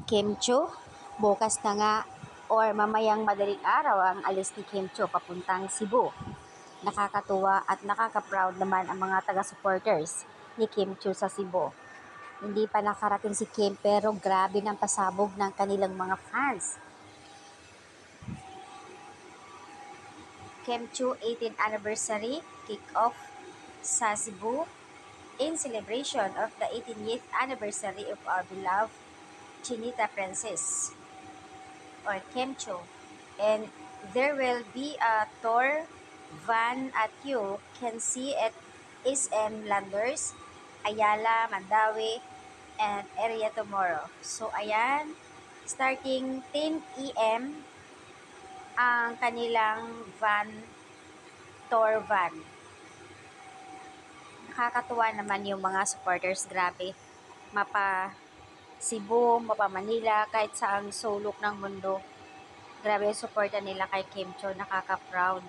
Kim Chiu. Bukas na nga or mamayang madaling araw ang alis ni Kim Chiu papuntang Cebu. Nakakatuwa at nakaka-proud naman ang mga taga-supporters ni Kim Chiu sa Cebu. Hindi pa nakarating si Kim pero grabe ng pasabog ng kanilang mga fans. Kim Chiu 18th anniversary kick-off sa Cebu in celebration of the 18th anniversary of our beloved Chinita Princess or Kim Chiu. And there will be a tour van at you can see at SM Landers, Ayala, Mandawi, and area tomorrow. So ayan, starting 10 AM ang kanilang tour van. Nakakatuwa naman yung mga supporters, grabe. Mapa Cebu, mapa Manila, kahit saang sulok ng mundo. Grabe yung suporta nila kay Kim Chiu, nakaka-proud.